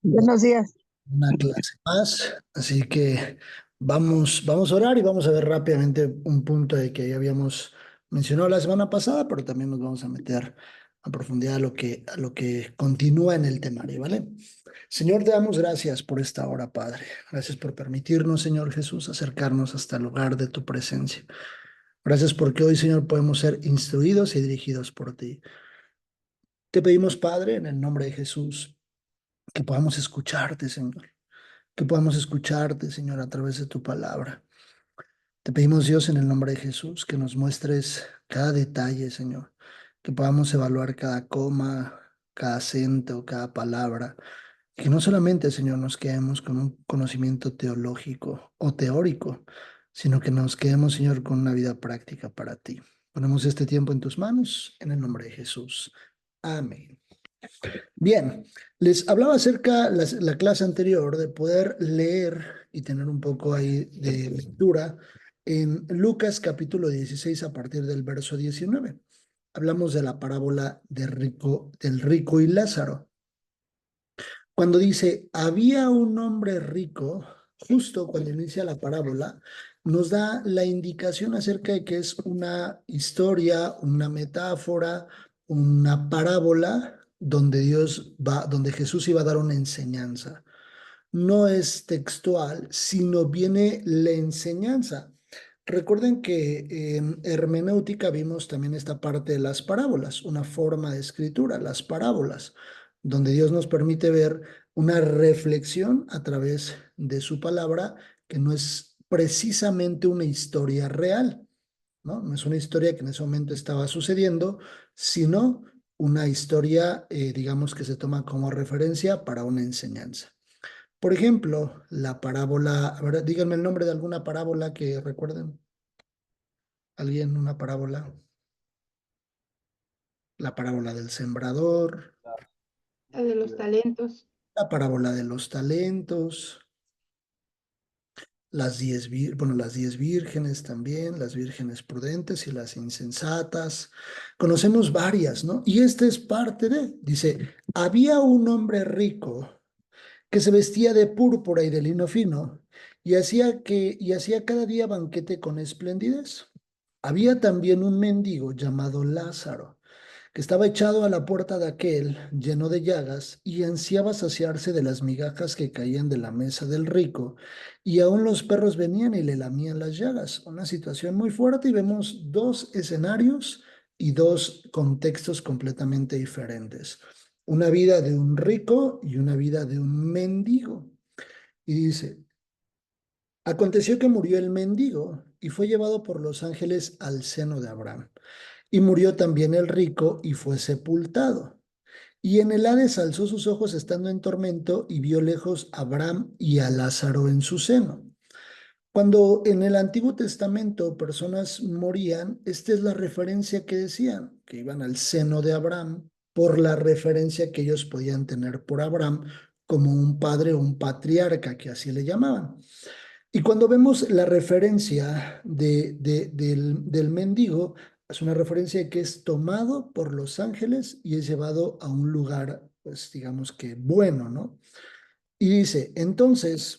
Buenos días. Una clase más, así que vamos a orar y vamos a ver rápidamente un punto de que ya habíamos mencionado la semana pasada, pero también nos vamos a meter a profundidad a lo que continúa en el temario, ¿vale? Señor, te damos gracias por esta hora, Padre. Gracias por permitirnos, Señor Jesús, acercarnos hasta el lugar de tu presencia. Gracias porque hoy, Señor, podemos ser instruidos y dirigidos por ti. Te pedimos, Padre, en el nombre de Jesús, que podamos escucharte, Señor, que podamos escucharte, Señor, a través de tu palabra. Te pedimos, Dios, en el nombre de Jesús, que nos muestres cada detalle, Señor, que podamos evaluar cada coma, cada acento, cada palabra, que no solamente, Señor, nos quedemos con un conocimiento teológico o teórico, sino que nos quedemos, Señor, con una vida práctica para ti. Ponemos este tiempo en tus manos, en el nombre de Jesús. Amén. Bien, les hablaba acerca la clase anterior de poder leer y tener un poco ahí de lectura en Lucas capítulo 16 a partir del verso 19. Hablamos de la parábola del rico y Lázaro. Cuando dice, había un hombre rico, justo cuando inicia la parábola, nos da la indicación acerca de que es una historia, una metáfora, una parábola donde donde Jesús iba a dar una enseñanza. No es textual, sino viene la enseñanza. Recuerden que en hermenéutica vimos también esta parte de las parábolas, una forma de escritura, las parábolas, donde Dios nos permite ver una reflexión a través de su palabra que no es precisamente una historia real, ¿no? No es una historia que en ese momento estaba sucediendo, sino una historia, digamos, que se toma como referencia para una enseñanza. Por ejemplo, la parábola, a ver, díganme el nombre de alguna parábola que recuerden. ¿Alguien una parábola? La parábola del sembrador, La de los talentos. la parábola de los talentos, las 10 vírgenes también, las vírgenes prudentes y las insensatas. Conocemos varias, ¿no? Y esta es parte dice, había un hombre rico que se vestía de púrpura y de lino fino y hacía cada día banquete con esplendidez. Había también un mendigo llamado Lázaro, que estaba echado a la puerta de aquel, lleno de llagas, y ansiaba saciarse de las migajas que caían de la mesa del rico, y aún los perros venían y le lamían las llagas. Una situación muy fuerte y vemos dos escenarios y dos contextos completamente diferentes. Una vida de un rico y una vida de un mendigo. Y dice, aconteció que murió el mendigo y fue llevado por los ángeles al seno de Abraham. Y murió también el rico y fue sepultado. Y en el Hades alzó sus ojos estando en tormento y vio lejos a Abraham y a Lázaro en su seno. Cuando en el Antiguo Testamento personas morían, esta es la referencia que decían, que iban al seno de Abraham por la referencia que ellos podían tener por Abraham como un padre o un patriarca, que así le llamaban. Y cuando vemos la referencia del mendigo, es una referencia que es tomado por los ángeles y es llevado a un lugar, pues digamos que bueno, ¿no? Y dice, entonces,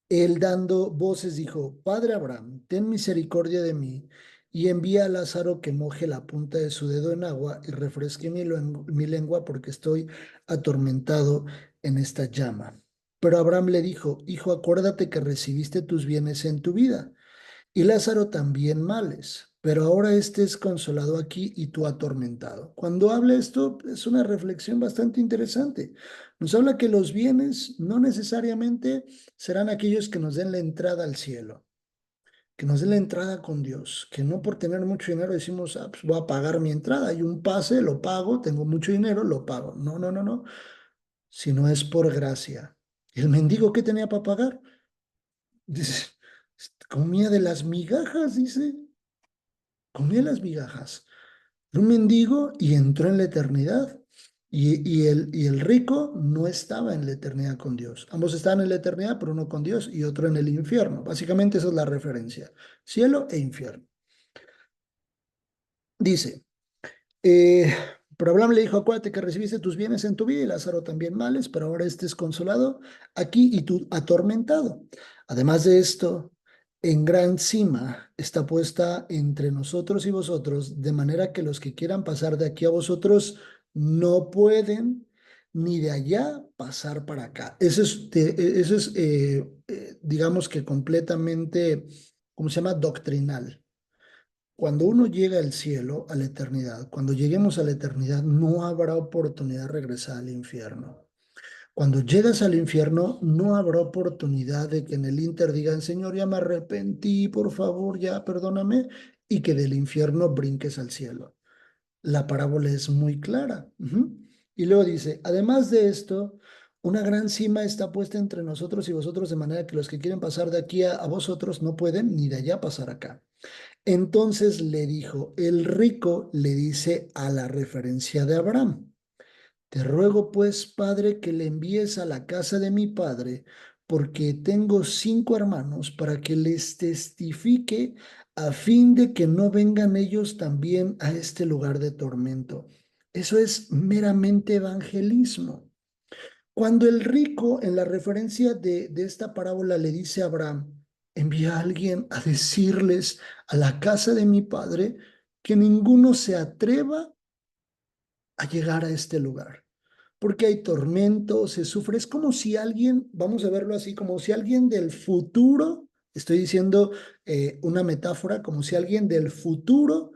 él dando voces dijo, Padre Abraham, ten misericordia de mí y envía a Lázaro que moje la punta de su dedo en agua y refresque mi lengua porque estoy atormentado en esta llama. Pero Abraham le dijo, Hijo, acuérdate que recibiste tus bienes en tu vida y Lázaro también males, pero ahora este es consolado aquí y tú atormentado. Cuando habla esto, es una reflexión bastante interesante. Nos habla que los bienes no necesariamente serán aquellos que nos den la entrada al cielo, que nos den la entrada con Dios, que no por tener mucho dinero decimos, ah, pues voy a pagar mi entrada, hay un pase, lo pago, tengo mucho dinero, lo pago. No, no, no, no, sino es por gracia. ¿El mendigo qué tenía para pagar? Dice, comía de las migajas, dice. Comió las migajas. Era un mendigo y entró en la eternidad. Y el rico no estaba en la eternidad con Dios. Ambos estaban en la eternidad, pero uno con Dios y otro en el infierno. Básicamente esa es la referencia. Cielo e infierno. Dice, eh, Pero Abraham le dijo, acuérdate que recibiste tus bienes en tu vida y Lázaro también males, pero ahora estés consolado aquí y tú atormentado. Además de esto, en gran cima está puesta entre nosotros y vosotros, de manera que los que quieran pasar de aquí a vosotros no pueden, ni de allá pasar para acá. Eso es, digamos que completamente, ¿cómo se llama? Doctrinal. Cuando uno llega al cielo, a la eternidad, cuando lleguemos a la eternidad, no habrá oportunidad de regresar al infierno. Cuando llegas al infierno, no habrá oportunidad de que en el Inter digan, Señor, ya me arrepentí, por favor, ya perdóname, y que del infierno brinques al cielo. La parábola es muy clara. Ujú. Y luego dice, además de esto, una gran cima está puesta entre nosotros y vosotros, de manera que los que quieren pasar de aquí a vosotros no pueden ni de allá pasar acá. Entonces le dijo, el rico le dice a la referencia de Abraham, te ruego pues, padre, que le envíes a la casa de mi padre, porque tengo 5 hermanos, para que les testifique a fin de que no vengan ellos también a este lugar de tormento. Eso es meramente evangelismo. Cuando el rico, en la referencia de esta parábola, le dice a Abraham, envía a alguien a decirles a la casa de mi padre que ninguno se atreva a llegar a este lugar, porque hay tormento, se sufre. Es como si alguien, vamos a verlo así, como si alguien del futuro, estoy diciendo una metáfora, como si alguien del futuro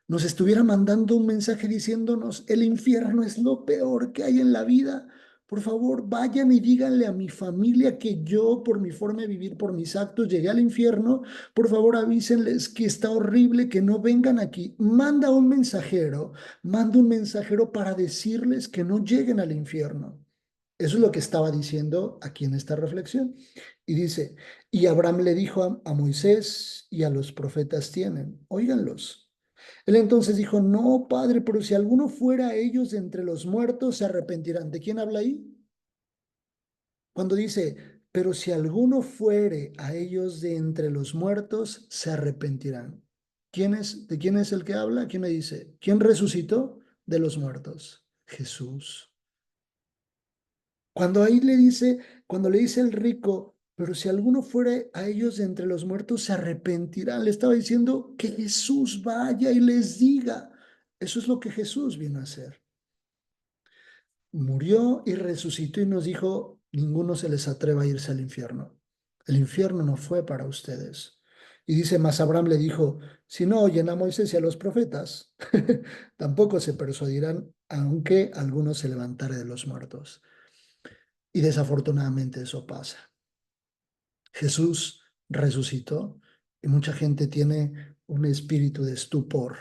nos estuviera mandando un mensaje diciéndonos, el infierno es lo peor que hay en la vida. Por favor, vayan y díganle a mi familia que yo, por mi forma de vivir, por mis actos, llegué al infierno. Por favor, avísenles que está horrible, que no vengan aquí. Manda un mensajero para decirles que no lleguen al infierno. Eso es lo que estaba diciendo aquí en esta reflexión. Y dice, y Abraham le dijo a Moisés y a los profetas tienen, óiganlos. Él entonces dijo, no, padre, pero si alguno fuera a ellos de entre los muertos, se arrepentirán. ¿De quién habla ahí? Cuando dice, pero si alguno fuere a ellos de entre los muertos, se arrepentirán. ¿De quién es el que habla? ¿Quién me dice? ¿Quién resucitó de los muertos? Jesús. Cuando ahí le dice, cuando le dice el rico, pero si alguno fuere a ellos de entre los muertos, se arrepentirán. Le estaba diciendo que Jesús vaya y les diga. Eso es lo que Jesús vino a hacer. Murió y resucitó y nos dijo, ninguno se les atreva a irse al infierno. El infierno no fue para ustedes. Y dice, mas Abraham le dijo, si no oyen a Moisés y a los profetas, tampoco se persuadirán, aunque alguno se levantare de los muertos. Y desafortunadamente eso pasa. Jesús resucitó y mucha gente tiene un espíritu de estupor,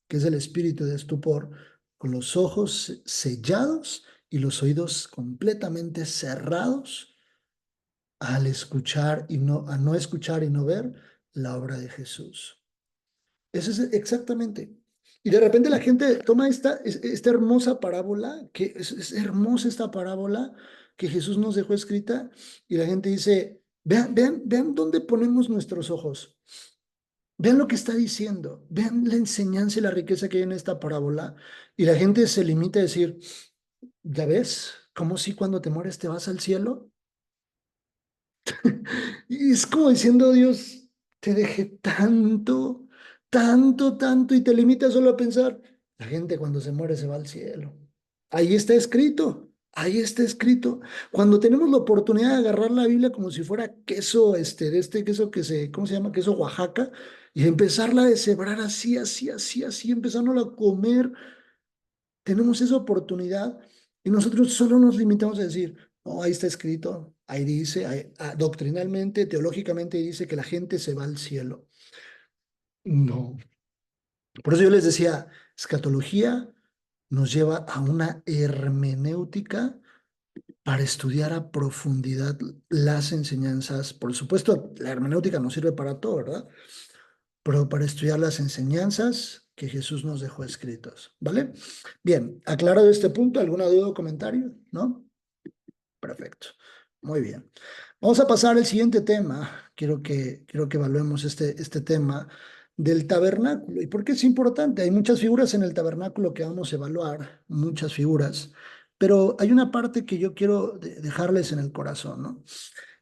que es el espíritu de estupor, con los ojos sellados y los oídos completamente cerrados al escuchar y no, a no escuchar y no ver la obra de Jesús. Eso es exactamente. Y de repente la gente toma esta hermosa parábola, que es hermosa esta parábola que Jesús nos dejó escrita, y la gente dice, vean dónde ponemos nuestros ojos. Vean lo que está diciendo. Vean la enseñanza y la riqueza que hay en esta parábola. Y la gente se limita a decir, ¿ya ves? ¿Cómo si cuando te mueres te vas al cielo? Y es como diciendo, Dios, te dejé tanto, tanto, tanto, y te limitas solo a pensar, la gente cuando se muere se va al cielo. Ahí está escrito, ahí está escrito. Cuando tenemos la oportunidad de agarrar la Biblia como si fuera queso, de este queso que ¿cómo se llama? Queso Oaxaca, y empezarla a deshebrar así, así, así, así, empezándola a comer, tenemos esa oportunidad y nosotros solo nos limitamos a decir, no, ahí está escrito, ahí dice, doctrinalmente, teológicamente dice que la gente se va al cielo. No. Por eso yo les decía, escatología nos lleva a una hermenéutica para estudiar a profundidad las enseñanzas. Por supuesto, la hermenéutica nos sirve para todo, ¿verdad? Pero para estudiar las enseñanzas que Jesús nos dejó escritos, ¿vale? Bien, aclarado este punto, ¿alguna duda o comentario? ¿No? Perfecto, muy bien. Vamos a pasar al siguiente tema. Quiero que evaluemos este tema del tabernáculo. ¿Y por qué es importante? Hay muchas figuras en el tabernáculo que vamos a evaluar, muchas figuras, pero hay una parte que yo quiero dejarles en el corazón, ¿no?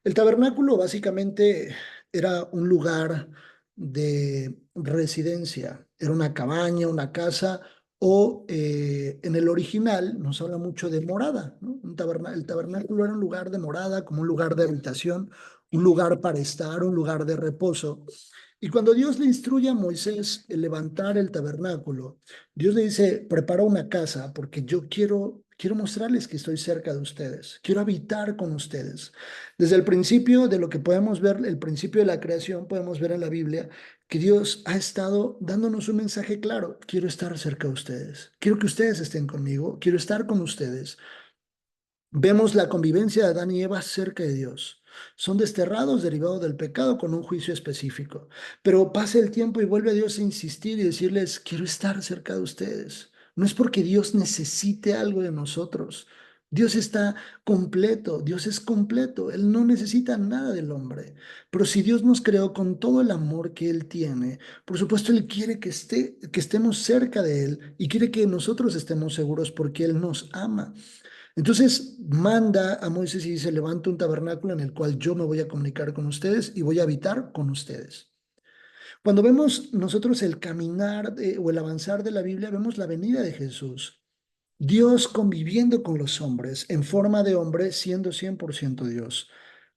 El tabernáculo básicamente era un lugar de residencia, era una cabaña, una casa, o en el original nos habla mucho de morada, ¿no? El tabernáculo era un lugar de morada, como un lugar de habitación, un lugar para estar, un lugar de reposo. Y cuando Dios le instruye a Moisés el levantar el tabernáculo, Dios le dice, prepara una casa porque yo quiero mostrarles que estoy cerca de ustedes, quiero habitar con ustedes. Desde el principio de lo que podemos ver, el principio de la creación, podemos ver en la Biblia que Dios ha estado dándonos un mensaje claro, quiero estar cerca de ustedes, quiero que ustedes estén conmigo, quiero estar con ustedes. Vemos la convivencia de Adán y Eva cerca de Dios. Son desterrados derivados del pecado con un juicio específico. Pero pasa el tiempo y vuelve a Dios a insistir y decirles, quiero estar cerca de ustedes. No es porque Dios necesite algo de nosotros. Dios está completo, Dios es completo, Él no necesita nada del hombre. Pero si Dios nos creó con todo el amor que Él tiene, por supuesto Él quiere que estemos cerca de Él y quiere que nosotros estemos seguros porque Él nos ama. Entonces manda a Moisés y dice, levanta un tabernáculo en el cual yo me voy a comunicar con ustedes y voy a habitar con ustedes. Cuando vemos nosotros el caminar o el avanzar de la Biblia, vemos la venida de Jesús. Dios conviviendo con los hombres en forma de hombre, siendo 100% Dios.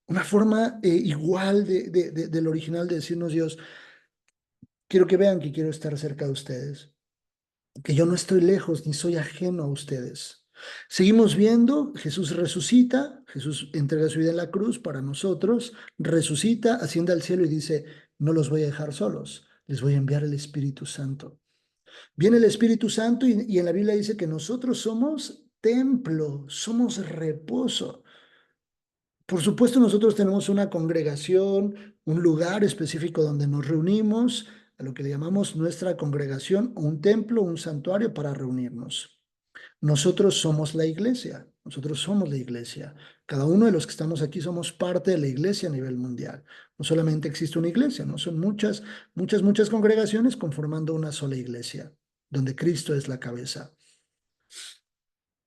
Una forma igual del original de decirnos Dios, quiero que vean que quiero estar cerca de ustedes, que yo no estoy lejos ni soy ajeno a ustedes. Seguimos viendo, Jesús resucita, Jesús entrega su vida en la cruz para nosotros, resucita, asciende al cielo y dice, no los voy a dejar solos, les voy a enviar el Espíritu Santo. Viene el Espíritu Santo y en la Biblia dice que nosotros somos templo, somos reposo. Por supuesto, nosotros tenemos una congregación, un lugar específico donde nos reunimos, a lo que le llamamos nuestra congregación, un templo, un santuario para reunirnos. Nosotros somos la iglesia, nosotros somos la iglesia. Cada uno de los que estamos aquí somos parte de la iglesia a nivel mundial. No solamente existe una iglesia, no son muchas congregaciones conformando una sola iglesia, donde Cristo es la cabeza.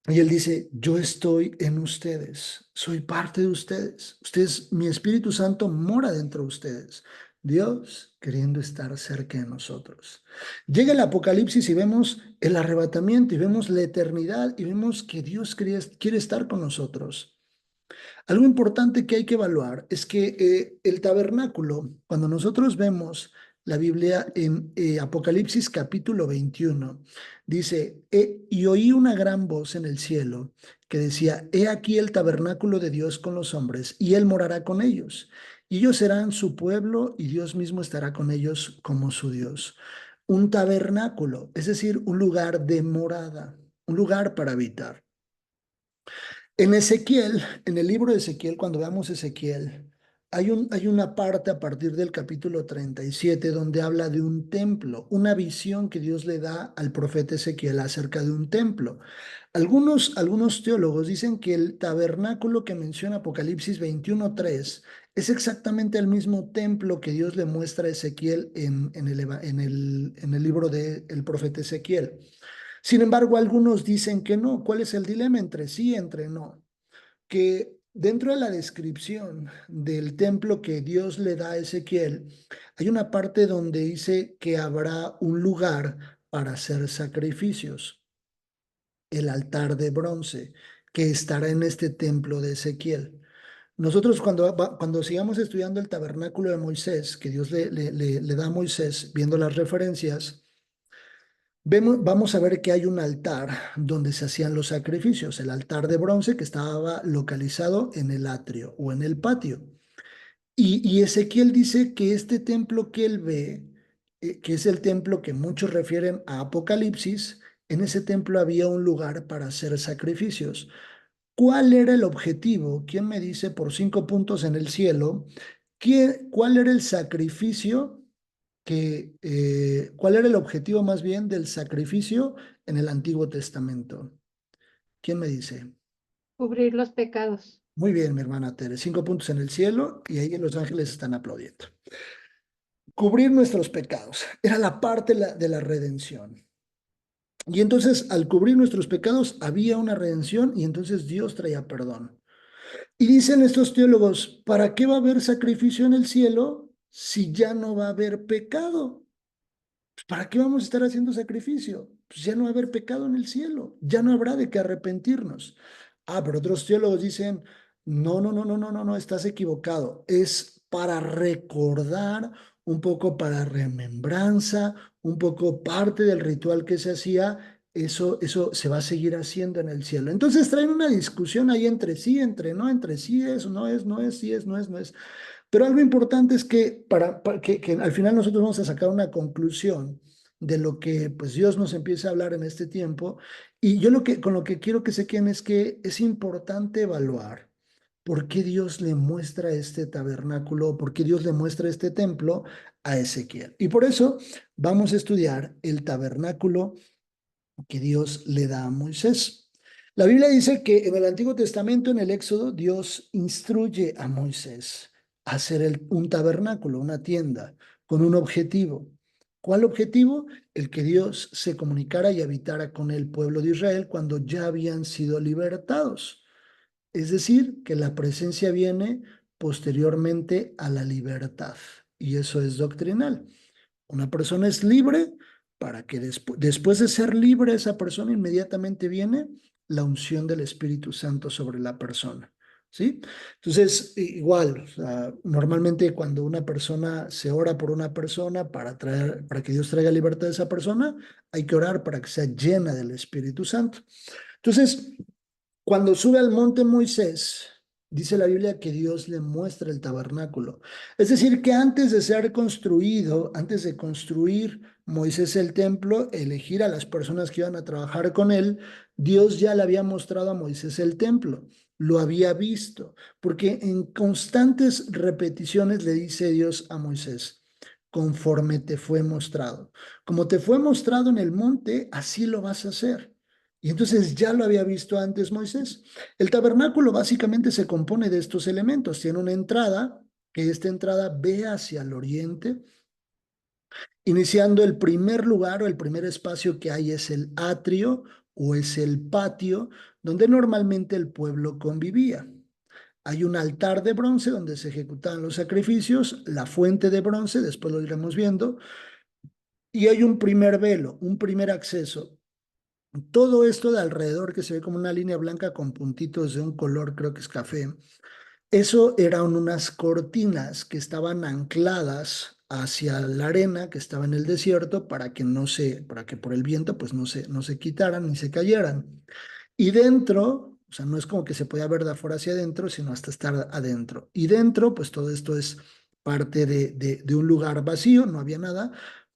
Y él dice, yo estoy en ustedes, soy parte de ustedes. Ustedes, mi Espíritu Santo mora dentro de ustedes. Dios queriendo estar cerca de nosotros. Llega el Apocalipsis y vemos el arrebatamiento y vemos la eternidad y vemos que Dios quiere estar con nosotros. Algo importante que hay que evaluar es que el tabernáculo, cuando nosotros vemos la Biblia en Apocalipsis capítulo 21, dice, y oí una gran voz en el cielo que decía, he aquí el tabernáculo de Dios con los hombres, y él morará con ellos, y ellos serán su pueblo, y Dios mismo estará con ellos como su Dios. Un tabernáculo, es decir, un lugar de morada, un lugar para habitar. En Ezequiel, en el libro de Ezequiel, cuando veamos Ezequiel, hay una parte a partir del capítulo 37 donde habla de un templo, una visión que Dios le da al profeta Ezequiel acerca de un templo. Algunos teólogos dicen que el tabernáculo que menciona Apocalipsis 21:3 es exactamente el mismo templo que Dios le muestra a Ezequiel en el libro del profeta Ezequiel. Sin embargo, algunos dicen que no. ¿Cuál es el dilema entre sí y entre no? Que dentro de la descripción del templo que Dios le da a Ezequiel, hay una parte donde dice que habrá un lugar para hacer sacrificios, el altar de bronce, que estará en este templo de Ezequiel. Nosotros cuando sigamos estudiando el tabernáculo de Moisés, que Dios le da a Moisés, viendo las referencias, vamos a ver que hay un altar donde se hacían los sacrificios, el altar de bronce que estaba localizado en el atrio o en el patio. Y Ezequiel dice que este templo que él ve, que es el templo que muchos refieren a Apocalipsis, en ese templo había un lugar para hacer sacrificios. ¿Cuál era el objetivo? ¿Quién me dice por 5 puntos en el cielo? ¿Cuál era el sacrificio cuál era el objetivo más bien del sacrificio en el Antiguo Testamento? ¿Quién me dice? Cubrir los pecados. Muy bien, mi hermana Tere. 5 puntos en el cielo y ahí los ángeles están aplaudiendo. cubrir nuestros pecados. Era la parte de la redención. Y entonces, al cubrir nuestros pecados, había una redención y entonces Dios traía perdón. Y dicen estos teólogos, ¿para qué va a haber sacrificio en el cielo si ya no va a haber pecado? Pues, ¿para qué vamos a estar haciendo sacrificio? Pues ya no va a haber pecado en el cielo, ya no habrá de qué arrepentirnos. Ah, pero otros teólogos dicen, no, no, no, no, no, no, no, estás equivocado. Es para recordar, un poco para remembranza, un poco parte del ritual que se hacía. Eso se va a seguir haciendo en el cielo. Entonces traen una discusión ahí entre sí, entre sí es, no es, no es, sí es, no es, no es. Pero algo importante es que, que al final nosotros vamos a sacar una conclusión de lo que pues Dios nos empieza a hablar en este tiempo. Y yo con lo que quiero que se queden es que es importante evaluar por qué Dios le muestra este tabernáculo, por qué Dios le muestra este templo a Ezequiel. Y por eso vamos a estudiar el tabernáculo que Dios le da a Moisés. La Biblia dice que en el Antiguo Testamento, en el Éxodo, Dios instruye a Moisés a hacer un tabernáculo, una tienda, con un objetivo. ¿Cuál objetivo? El que Dios se comunicara y habitara con el pueblo de Israel cuando ya habían sido libertados. Es decir, que la presencia viene posteriormente a la libertad. Y eso es doctrinal. Una persona es libre para que después de ser libre, esa persona inmediatamente viene la unción del Espíritu Santo sobre la persona. ¿Sí? Entonces, igual, o sea, normalmente cuando una persona se ora por una persona para que Dios traiga libertad a esa persona, hay que orar para que sea llena del Espíritu Santo. Entonces, cuando sube al monte Moisés, dice la Biblia que Dios le muestra el tabernáculo. Es decir, que antes de ser construido, antes de construir Moisés el templo, elegir a las personas que iban a trabajar con él, Dios ya le había mostrado a Moisés el templo. Lo había visto, porque en constantes repeticiones le dice Dios a Moisés, conforme te fue mostrado. Como te fue mostrado en el monte, así lo vas a hacer. Y entonces ya lo había visto antes Moisés. El tabernáculo básicamente se compone de estos elementos. Tiene una entrada, que esta entrada ve hacia el oriente, iniciando el primer lugar o el primer espacio que hay es el atrio o es el patio, donde normalmente el pueblo convivía. Hay un altar de bronce donde se ejecutaban los sacrificios, la fuente de bronce, después lo iremos viendo, y hay un primer velo, un primer acceso. Todo esto de alrededor que se ve como una línea blanca con puntitos de un color, creo que es café, eso eran unas cortinas que estaban ancladas hacia la arena que estaba en el desierto para que por el viento pues no se quitaran ni se cayeran. Y dentro, o sea, no es como que se podía ver de afuera hacia adentro, sino hasta estar adentro. Y dentro, pues todo esto es parte de un lugar vacío, no había nada.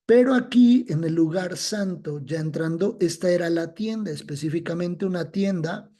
Pero aquí, en el lugar santo, ya entrando, esta era la tienda, específicamente una tienda,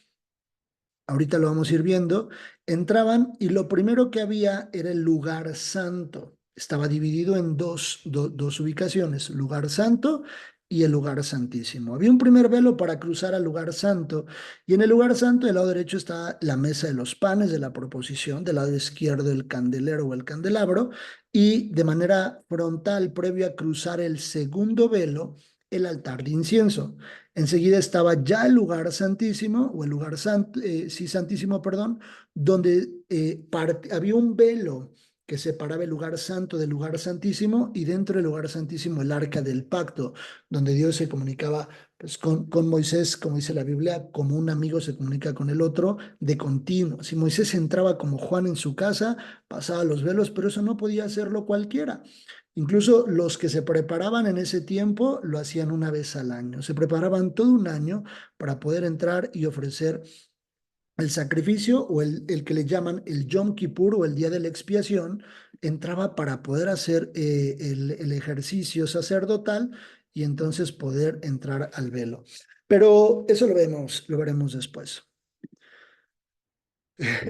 ahorita lo vamos a ir viendo, entraban y lo primero que había era el lugar santo. Estaba dividido en dos ubicaciones, lugar santo y el lugar santísimo. Había un primer velo para cruzar al lugar santo y en el lugar santo del lado derecho está la mesa de los panes de la proposición, del lado izquierdo el candelero o el candelabro y de manera frontal, previo a cruzar el segundo velo, el altar de incienso. Enseguida estaba ya el lugar santísimo, o el lugar sí, santísimo, perdón, donde había un velo que separaba el lugar santo del lugar santísimo y dentro del lugar santísimo el arca del pacto, donde Dios se comunicaba pues, con Moisés, como dice la Biblia, como un amigo se comunica con el otro de continuo. Si Moisés entraba como Juan en su casa, pasaba los velos, pero eso no podía hacerlo cualquiera. Incluso los que se preparaban en ese tiempo lo hacían una vez al año. Se preparaban todo un año para poder entrar y ofrecer el sacrificio o el que le llaman el Yom Kippur o el día de la expiación. Entraba para poder hacer el ejercicio sacerdotal y entonces poder entrar al velo. Pero eso lo veremos después.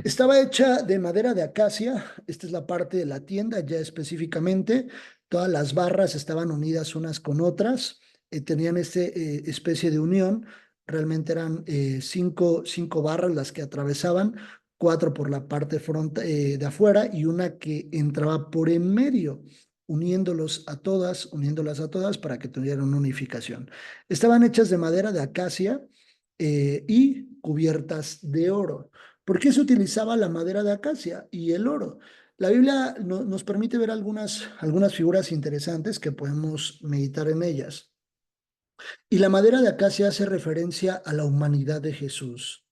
Estaba hecha de madera de acacia. Esta es la parte de la tienda, ya específicamente. Todas las barras estaban unidas unas con otras. Tenían esta especie de unión. Realmente eran cinco barras las que atravesaban, cuatro por la parte de afuera y una que entraba por en medio. uniéndolas a todas para que tuvieran una unificación. Estaban hechas de madera de acacia y cubiertas de oro. ¿Por qué se utilizaba la madera de acacia y el oro? La Biblia nos permite ver algunas figuras interesantes que podemos meditar en ellas. Y la madera de acacia hace referencia a la humanidad de Jesús.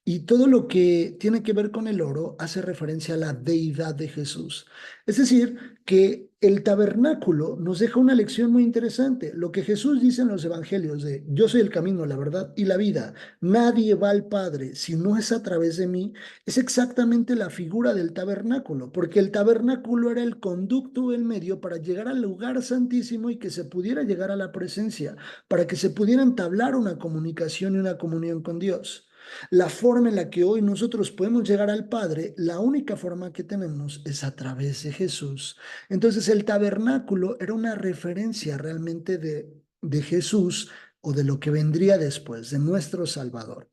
Y todo lo que tiene que ver con el oro hace referencia a la deidad de Jesús. Es decir, que el tabernáculo nos deja una lección muy interesante. Lo que Jesús dice en los evangelios de yo soy el camino, la verdad y la vida. Nadie va al Padre si no es a través de mí. Es exactamente la figura del tabernáculo, porque el tabernáculo era el conducto, el medio para llegar al lugar santísimo y que se pudiera llegar a la presencia, para que se pudiera entablar una comunicación y una comunión con Dios. La forma en la que hoy nosotros podemos llegar al Padre, la única forma que tenemos es a través de Jesús. Entonces el tabernáculo era una referencia realmente de Jesús o de lo que vendría después, de nuestro Salvador.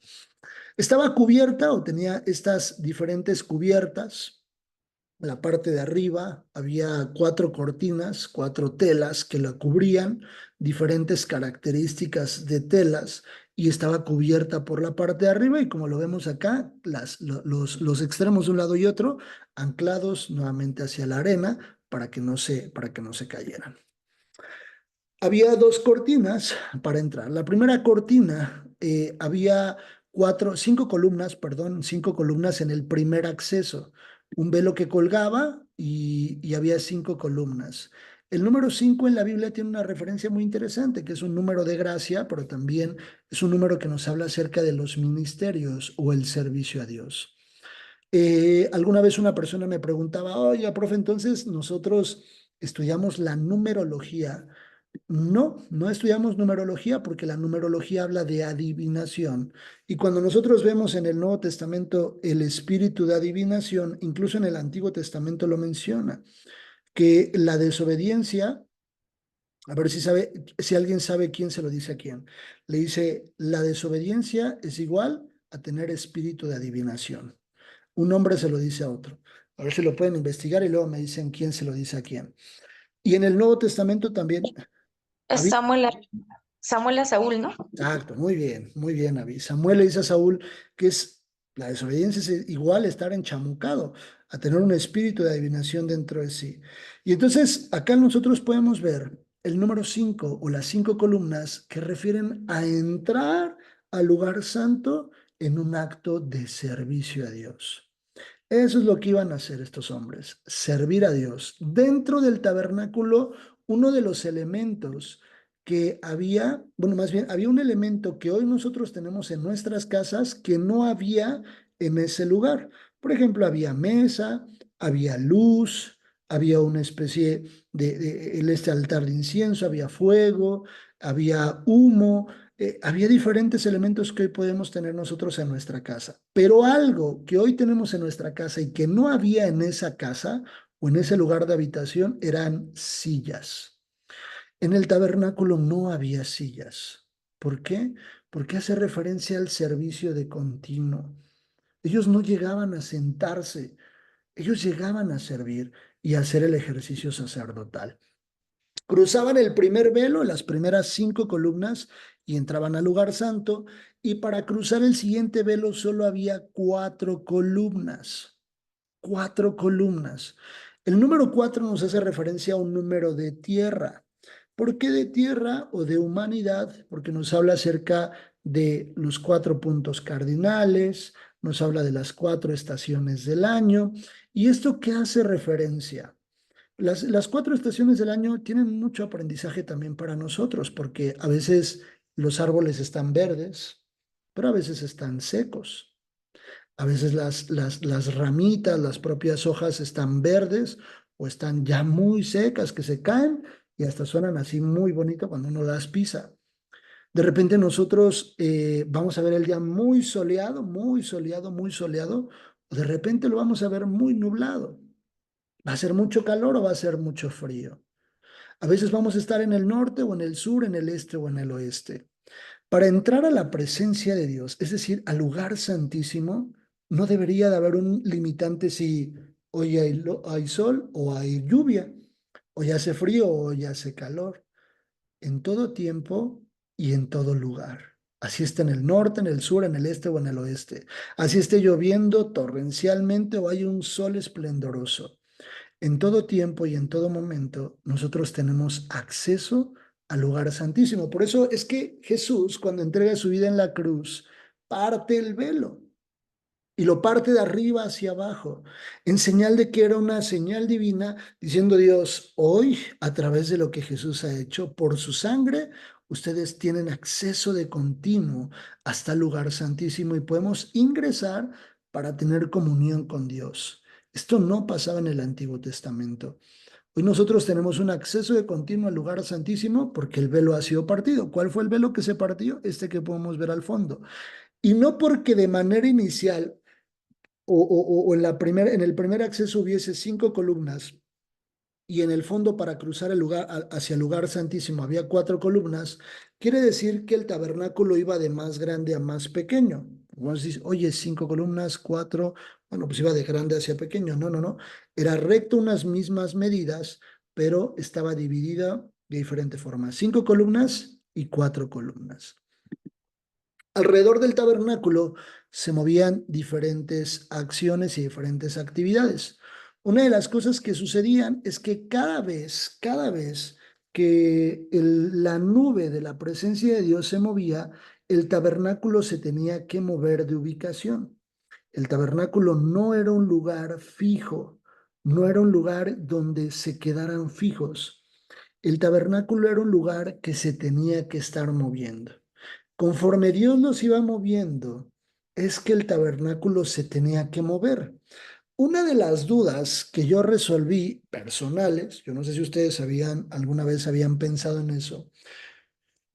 Estaba cubierta o tenía estas diferentes cubiertas. La parte de arriba había 4 cortinas, 4 telas que la cubrían, diferentes características de telas, y estaba cubierta por la parte de arriba y como lo vemos acá, los extremos de un lado y otro anclados nuevamente hacia la arena para que no se cayeran. Había 2 cortinas para entrar. La primera cortina había 5 columnas, perdón, 5 columnas en el primer acceso. Un velo que colgaba y había 5 columnas. El número 5 en la Biblia tiene una referencia muy interesante, que es un número de gracia, pero también es un número que nos habla acerca de los ministerios o el servicio a Dios. Alguna vez una persona me preguntaba, oye, profe, entonces nosotros estudiamos la numerología. No, no estudiamos numerología porque la numerología habla de adivinación. Y cuando nosotros vemos en el Nuevo Testamento el espíritu de adivinación, incluso en el Antiguo Testamento lo menciona, que la desobediencia, a ver si alguien sabe quién se lo dice a quién, le dice, la desobediencia es igual a tener espíritu de adivinación. Un hombre se lo dice a otro. A ver si lo pueden investigar y luego me dicen quién se lo dice a quién. Y en el Nuevo Testamento también Es había. Samuel a Saúl, ¿no? Exacto, muy bien, Abby. Samuel le dice a Saúl que la desobediencia es igual a estar enchamucado, a tener un espíritu de adivinación dentro de sí. Y entonces acá nosotros podemos ver el número 5 o las 5 columnas que refieren a entrar al lugar santo en un acto de servicio a Dios. Eso es lo que iban a hacer estos hombres, servir a Dios. Dentro del tabernáculo, uno de los elementos que había, bueno, más bien, había un elemento que hoy nosotros tenemos en nuestras casas que no había en ese lugar. Por ejemplo, había mesa, había luz, había una especie este altar de incienso, había fuego, había humo, había diferentes elementos que hoy podemos tener nosotros en nuestra casa, pero algo que hoy tenemos en nuestra casa y que no había en esa casa o en ese lugar de habitación eran sillas. En el tabernáculo no había sillas. ¿Por qué? Porque hace referencia al servicio de continuo. Ellos no llegaban a sentarse, ellos llegaban a servir y a hacer el ejercicio sacerdotal. Cruzaban el primer velo, las primeras 5 columnas, y entraban al lugar santo, y para cruzar el siguiente velo solo había 4 columnas. 4 columnas. El número 4 nos hace referencia a un número de tierra. ¿Por qué de tierra o de humanidad? Porque nos habla acerca de los 4 puntos cardinales, nos habla de las 4 estaciones del año. ¿Y esto qué hace referencia? Las 4 estaciones del año tienen mucho aprendizaje también para nosotros, porque a veces los árboles están verdes, pero a veces están secos. A veces las ramitas, las propias hojas están verdes o están ya muy secas, que se caen y hasta suenan así muy bonito cuando uno las pisa. De repente nosotros vamos a ver el día muy soleado, muy soleado, muy soleado, o de repente lo vamos a ver muy nublado. ¿Va a ser mucho calor o va a ser mucho frío? A veces vamos a estar en el norte o en el sur, en el este o en el oeste. Para entrar a la presencia de Dios, es decir, al lugar santísimo, no debería de haber un limitante si hoy hay sol o hay lluvia, hoy hace frío o hoy hace calor, en todo tiempo y en todo lugar. Así esté en el norte, en el sur, en el este o en el oeste. Así esté lloviendo torrencialmente o hay un sol esplendoroso. En todo tiempo y en todo momento, nosotros tenemos acceso al lugar santísimo. Por eso es que Jesús, cuando entrega su vida en la cruz, parte el velo y lo parte de arriba hacia abajo, en señal de que era una señal divina, diciendo Dios, hoy, a través de lo que Jesús ha hecho, por su sangre, ustedes tienen acceso de continuo hasta el lugar santísimo y podemos ingresar para tener comunión con Dios. Esto no pasaba en el Antiguo Testamento. Hoy nosotros tenemos un acceso de continuo al lugar santísimo porque el velo ha sido partido. ¿Cuál fue el velo que se partió? Este que podemos ver al fondo. Y no porque de manera inicial o en el primer acceso hubiese 5 columnas y en el fondo para cruzar el lugar hacia el lugar santísimo había 4 columnas, quiere decir que el tabernáculo iba de más grande a más pequeño. Vos decís, oye, 5 columnas, 4, bueno, pues iba de grande hacia pequeño. No, no, no. Era recto unas mismas medidas, pero estaba dividida de diferente forma. 5 columnas y 4 columnas. Alrededor del tabernáculo se movían diferentes acciones y diferentes actividades. Una de las cosas que sucedían es que cada vez que la nube de la presencia de Dios se movía, el tabernáculo se tenía que mover de ubicación. El tabernáculo no era un lugar fijo, no era un lugar donde se quedaran fijos. El tabernáculo era un lugar que se tenía que estar moviendo. Conforme Dios los iba moviendo, es que el tabernáculo se tenía que mover. Una de las dudas que yo resolví personales, yo no sé si ustedes alguna vez habían pensado en eso,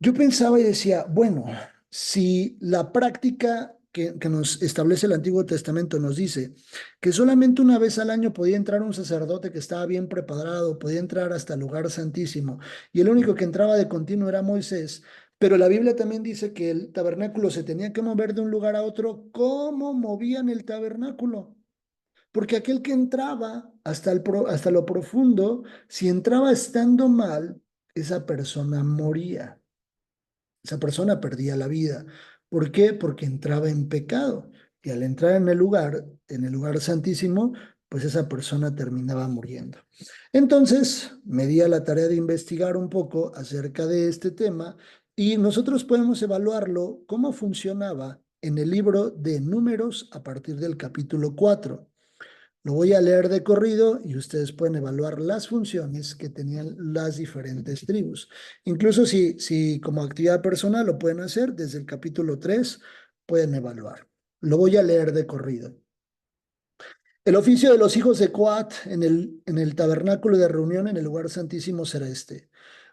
yo pensaba y decía, bueno, si la práctica que nos establece el Antiguo Testamento nos dice que solamente una vez al año podía entrar un sacerdote que estaba bien preparado, podía entrar hasta el lugar santísimo, y el único que entraba de continuo era Moisés, pero la Biblia también dice que el tabernáculo se tenía que mover de un lugar a otro. ¿Cómo movían el tabernáculo? Porque aquel que entraba hasta lo profundo, si entraba estando mal, esa persona moría. Esa persona perdía la vida. ¿Por qué? Porque entraba en pecado. Y al entrar en el lugar santísimo, pues esa persona terminaba muriendo. Entonces, me di a la tarea de investigar un poco acerca de este tema y nosotros podemos evaluarlo cómo funcionaba en el libro de Números a partir del capítulo 4. Lo voy a leer de corrido y ustedes pueden evaluar las funciones que tenían las diferentes tribus. Incluso si como actividad personal lo pueden hacer, desde el capítulo 3 pueden evaluar. Lo voy a leer de corrido. El oficio de los hijos de Coat en el tabernáculo de reunión en el lugar santísimo será este.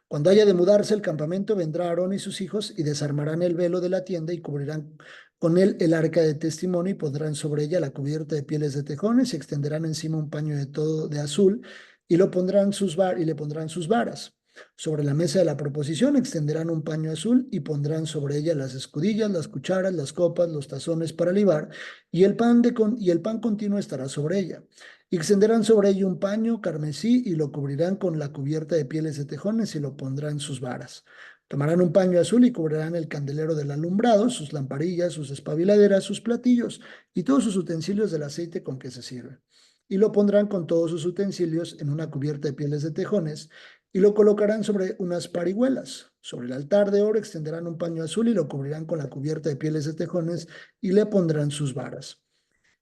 Cuando haya de mudarse el campamento, vendrá Aarón y sus hijos y desarmarán el velo de la tienda y cubrirán con él el arca de testimonio y pondrán sobre ella la cubierta de pieles de tejones y extenderán encima un paño de todo de azul y le pondrán sus varas. Sobre la mesa de la proposición extenderán un paño azul y pondrán sobre ella las escudillas, las cucharas, las copas, los tazones para libar y el pan continuo estará sobre ella. Y extenderán sobre ella un paño carmesí y lo cubrirán con la cubierta de pieles de tejones y lo pondrán sus varas. Tomarán un paño azul y cubrirán el candelero del alumbrado, sus lamparillas, sus espabiladeras, sus platillos y todos sus utensilios del aceite con que se sirve. Y lo pondrán con todos sus utensilios en una cubierta de pieles de tejones y lo colocarán sobre unas parihuelas. Sobre el altar de oro extenderán un paño azul y lo cubrirán con la cubierta de pieles de tejones y le pondrán sus varas.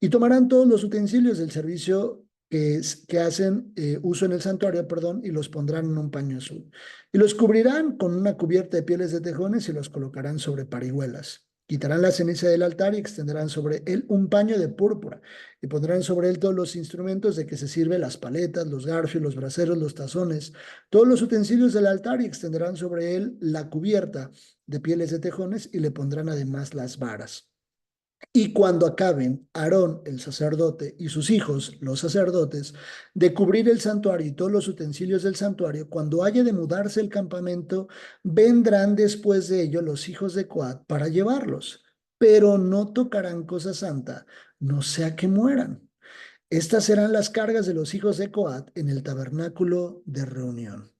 Y tomarán todos los utensilios del servicio que hacen uso en el santuario, perdón, y los pondrán en un paño azul. Y los cubrirán con una cubierta de pieles de tejones y los colocarán sobre parihuelas. Quitarán la ceniza del altar y extenderán sobre él un paño de púrpura y pondrán sobre él todos los instrumentos de que se sirven las paletas, los garfios, los braseros, los tazones, todos los utensilios del altar y extenderán sobre él la cubierta de pieles de tejones y le pondrán además las varas. Y cuando acaben Aarón, el sacerdote, y sus hijos, los sacerdotes, de cubrir el santuario y todos los utensilios del santuario, cuando haya de mudarse el campamento, vendrán después de ello los hijos de Coat para llevarlos, pero no tocarán cosa santa, no sea que mueran. Estas serán las cargas de los hijos de Coat en el tabernáculo de reunión.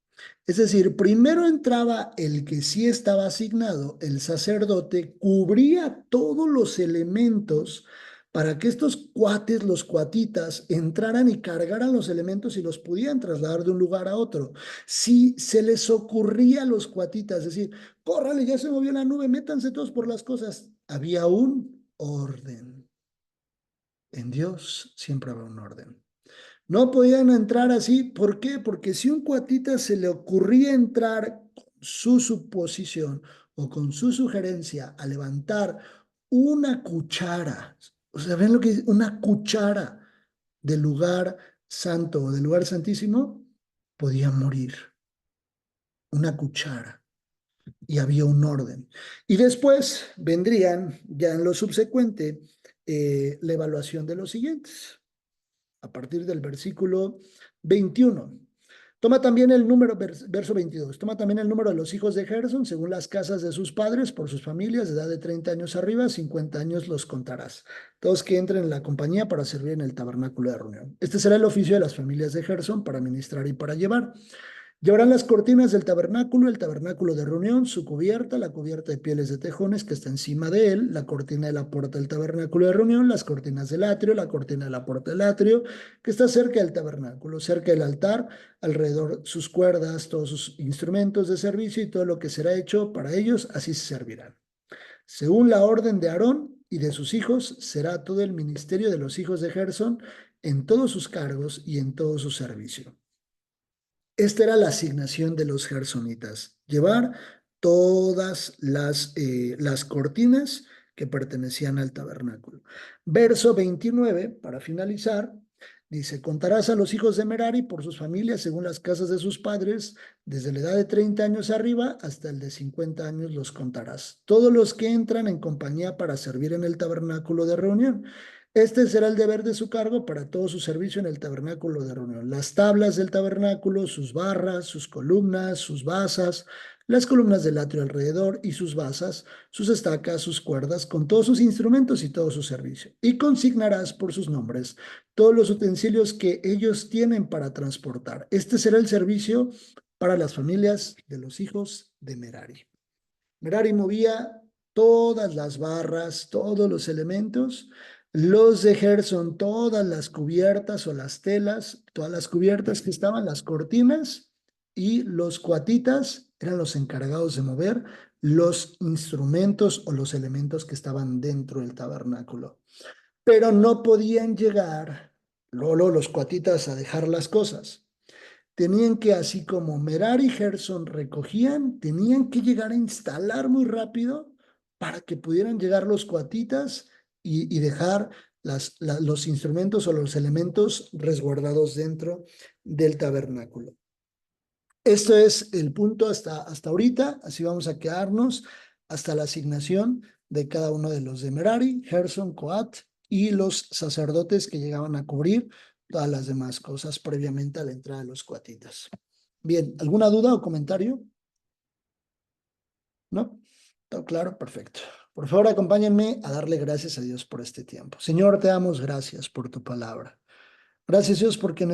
Es decir, primero entraba el que sí estaba asignado, el sacerdote, cubría todos los elementos para que estos cuates, los cuatitas, entraran y cargaran los elementos y los pudieran trasladar de un lugar a otro. Si se les ocurría a los cuatitas decir, córrale, ya se movió la nube, métanse todos por las cosas, había un orden. En Dios siempre habrá un orden. No podían entrar así. ¿Por qué? Porque si un cuatita se le ocurría entrar con su suposición o con su sugerencia a levantar una cuchara, o sea, ¿ven lo que es? Una cuchara del lugar santo o del lugar santísimo, podía morir. Una cuchara. Y había un orden. Y después vendrían, ya en lo subsecuente, la evaluación de los siguientes. A partir del versículo 21. Toma también el número, verso 22, toma también el número de los hijos de Gerson, según las casas de sus padres, por sus familias, de edad de 30 años arriba, 50 años los contarás. Todos que entren en la compañía para servir en el tabernáculo de reunión. Este será el oficio de las familias de Gerson para ministrar y para llevar. Llevarán las cortinas del tabernáculo, el tabernáculo de reunión, su cubierta, la cubierta de pieles de tejones que está encima de él, la cortina de la puerta del tabernáculo de reunión, las cortinas del atrio, la cortina de la puerta del atrio, que está cerca del tabernáculo, cerca del altar, alrededor sus cuerdas, todos sus instrumentos de servicio y todo lo que será hecho para ellos, así se servirán. Según la orden de Aarón y de sus hijos, será todo el ministerio de los hijos de Gersón en todos sus cargos y en todo su servicio. Esta era la asignación de los gersonitas, llevar todas las cortinas que pertenecían al tabernáculo. Verso 29, para finalizar, dice, contarás a los hijos de Merari por sus familias según las casas de sus padres, desde la edad de 30 años arriba hasta el de 50 años los contarás. Todos los que entran en compañía para servir en el tabernáculo de reunión. Este será el deber de su cargo para todo su servicio en el tabernáculo de reunión. Las tablas del tabernáculo, sus barras, sus columnas, sus basas, las columnas del atrio alrededor y sus basas, sus estacas, sus cuerdas, con todos sus instrumentos y todo su servicio. Y consignarás por sus nombres todos los utensilios que ellos tienen para transportar. Este será el servicio para las familias de los hijos de Merari. Merari movía todas las barras, todos los elementos. Los de Gerson, todas las cubiertas o las telas, todas las cubiertas que estaban, las cortinas, y los cuatitas eran los encargados de mover los instrumentos o los elementos que estaban dentro del tabernáculo. Pero no podían llegar, luego los cuatitas, a dejar las cosas. Tenían que, así como Merari y Gerson recogían, tenían que llegar a instalar muy rápido para que pudieran llegar los cuatitas y dejar los instrumentos o los elementos resguardados dentro del tabernáculo. Esto es el punto hasta ahorita, así vamos a quedarnos hasta la asignación de cada uno de los de Merari, Gerson, Coat y los sacerdotes que llegaban a cubrir todas las demás cosas previamente a la entrada de los coatitas. Bien, ¿alguna duda o comentario? ¿No? ¿Todo claro? Perfecto. Por favor, acompáñenme a darle gracias a Dios por este tiempo. Señor, te damos gracias por tu palabra. Gracias, Dios, porque en